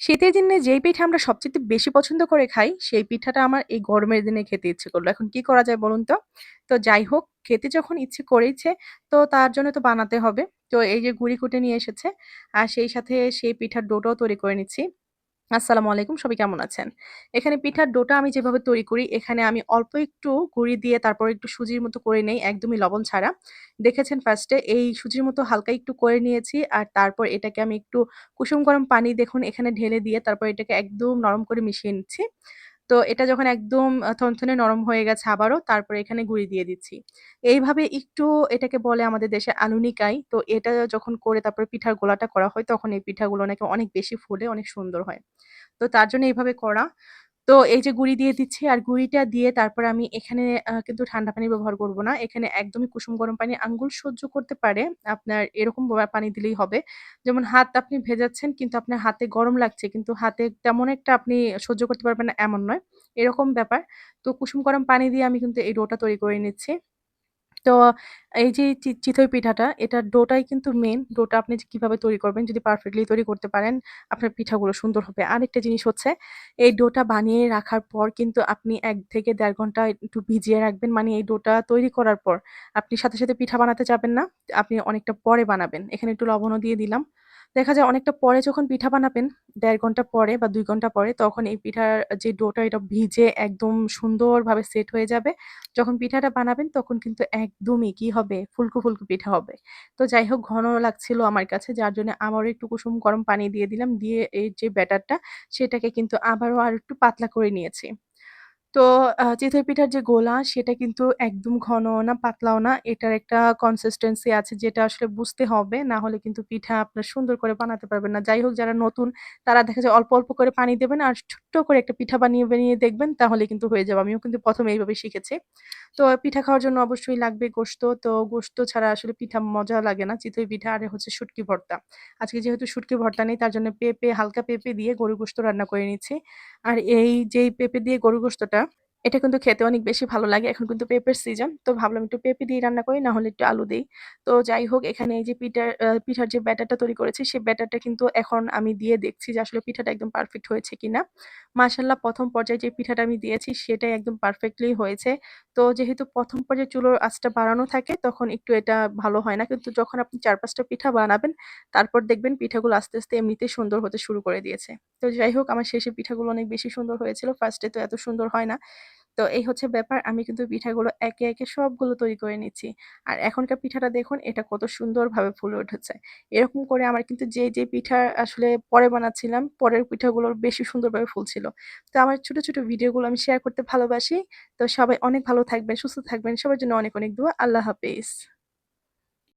শীতের দিনে যেই পিঠা আমরা সবচাইতে বেশি পছন্দ করে খাই, সেই পিঠাটা আমার এই গরমের দিনে খেতে ইচ্ছে করল। এখন কি করা যায় বলুন তো? তো যাই হোক, খেতে যখন ইচ্ছে করেইছে, তো তার জন্য তো বানাতে হবে। তো এই যে গুঁড়ি কুটে নিয়ে এসেছে, আর সেই সাথে সেই পিঠার ডোটাও তৈরি করে নিচ্ছি। আসসালামু আলাইকুম, সবাই কেমন আছেন? এখানে পিঠার ডোটা আমি যেভাবে তৈরি করি, এখানে আমি অল্প একটু গুঁড়ি দিয়ে তারপর একটু সুজির মতো করে নেই, একদমই লবণ ছাড়া। দেখেছেন ফার্স্ট এ এই সুজির মতো হালকা একটু করে নিয়েছি। আর তারপর এটাকে আমি একটু কুসুম গরম পানি দেখুন এখানে ঢেলে দিয়ে তারপর এটাকে একদম নরম করে মিশিয়ে নিচ্ছি। তো এটা যখন একদম থনথনে নরম হয়ে গেছে আবারও, তারপরে এখানে গুঁড়ি দিয়ে দিচ্ছি। এইভাবে একটু এটাকে বলে আমাদের দেশে আলুনিকাই। তো এটা যখন করে তারপরে পিঠার গোলাটা করা হয়, তখন এই পিঠাগুলো নাকি অনেক বেশি ফুলে অনেক সুন্দর হয়। তো তার জন্য এভাবে করা। তো এই যে গুঁড়ি দিয়ে দিচ্ছি আর গুঁড়িটা দিয়ে তারপরে আমি এখানে কিন্তু ঠান্ডা পানি ব্যবহার করব না। এখানে একদমই কুসুম গরম পানি আঙ্গুল সহ্য করতে পারে। আপনার এরকম পানি দিলেই হবে। যেমন হাত আপনি ভেজাচ্ছেন কিন্তু আপনার হাতে গরম লাগছে কিন্তু হাতে তেমন একটা আপনি সহ্য করতে পারবেন না এমন নয়। এরকম ব্যাপার। তো কুসুম গরম পানি দিয়ে আমি কিন্তু এই ডোটা তৈরি করে নিচ্ছি। তো এই যে চিতই পিঠাটা, এটার ডোটাই কিন্তু মেইন। ডোটা আপনি যে কিভাবে তৈরি করবেন, যদি পারফেক্টলি তৈরি করতে পারেন, আপনার পিঠাগুলো সুন্দর হবে। আরেকটা জিনিস হচ্ছে, এই ডোটা বানিয়ে রাখার পর কিন্তু আপনি ১ থেকে ১.৫ ঘন্টা একটু ভিজিয়ে রাখবেন। মানে এই ডোটা তৈরি করার পর আপনি সাথে, সাথে পিঠা বানাতে যাবেন না। আপনি অনেকটা পরে বানাবেন। এখানে একটু লবণও দিয়ে দিলাম। দেখা যায় অনেকটা পরে যখন পিঠা বানাবেন, ১.৫ ঘন্টা পরে বা ২ ঘন্টা পরে, তখন এই পিঠার যে ডোটা এটা ভিজে একদম সুন্দরভাবে সেট হয়ে যাবে। যখন পিঠাটা বানাবেন তখন কিন্তু একদমই কি হবে? ফুলকো, ফুলকো পিঠা হবে। তো যাই হোক ঘন লাগছিল আমার কাছে যার জন্য আবারও একটু কুসুম গরম পানি দিয়ে দিলাম। দিয়ে এই যে ব্যাটারটা সেটাকে কিন্তু আবারও আরেকটু পাতলা করে নিয়েছি। তো চিতই পিঠার যে গোলা সেটা কিন্তু একদম ঘনও না পাতলাও না। এটার একটা কনসিস্টেন্সি আছে যেটা আসলে বুঝতে হবে। না হলে কিন্তু পিঠা আপনার সুন্দর করে বানাতে পারবেন না। যাই হোক যারা নতুন তারা দেখা যায় অল্প, অল্প করে পানি দেবেন আর ছোট্ট করে একটা পিঠা বানিয়ে, বানিয়ে দেখবেন তাহলে কিন্তু হয়ে যাবে। আমিও কিন্তু ১ম এইভাবে শিখেছি। তো পিঠা খাওয়ার জন্য অবশ্যই লাগবে গোশত। তো গোশত ছাড়া আসলে পিঠা মজা লাগে না। চিতই পিঠা আর হচ্ছে শুটকি ভর্তা। আজকে যেহেতু শুটকি ভর্তা নেই তার জন্য হালকা পেঁপে দিয়ে গরুর গোশত রান্না করে নিচ্ছি। আর এই যেই পেঁপে দিয়ে গরুর গোশতটা এটা কিন্তু খেতে অনেক বেশি ভালো লাগে। এখন কিন্তু পেঁপের সিজন। তো ভাবলাম একটু পেঁপে দিয়ে রান্না করি, না হলে একটু আলু দেই। তো যাই হোক এখানে এই যে পিঠার যে ব্যাটারটা তৈরি করেছি, সেই ব্যাটারটা কিন্তু এখন আমি দিয়ে দেখছি যে আসলে পিঠাটা একদম পারফেক্ট হয়েছে কিনা। মাশাআল্লাহ ১ম পর্যায়ে যে পিঠাটা আমি দিয়েছি সেটাই একদম পারফেক্টলি হয়েছে। তো যেহেতু ১ম পর্যায়ে চুলোর আঁচটা বাড়ানো থাকে তখন একটু এটা ভালো হয় না। কিন্তু যখন আপনি ৪-৫ টা পিঠা বানাবেন তারপর দেখবেন পিঠাগুলো আস্তে, আস্তে এমনিতেই সুন্দর হতে শুরু করে দিয়েছে। তো যাই হোক আমার শেষের পিঠাগুলো অনেক বেশি সুন্দর হয়েছিল। ফার্স্ট এ তো এত সুন্দর হয় না। তো এই হচ্ছে ব্যাপার। আমি কিন্তু পিঠাগুলো একে, একে সবগুলো তৈরি করে নিচ্ছি। আর এখনকার পিঠাটা দেখুন এটা কত সুন্দরভাবে ফুলে উঠেছে। এরকম করে আমার কিন্তু যে পিঠা আসলে পরে বানাচ্ছিলাম, পরের পিঠাগুলো বেশি সুন্দরভাবে ফুলছিল। তো আমার ছোট, ছোট ভিডিওগুলো আমি শেয়ার করতে ভালোবাসি। তো সবাই অনেক ভালো থাকবেন, সুস্থ থাকবেন। সবার জন্য অনেক, অনেক দোয়া। আল্লাহ হাফেজ।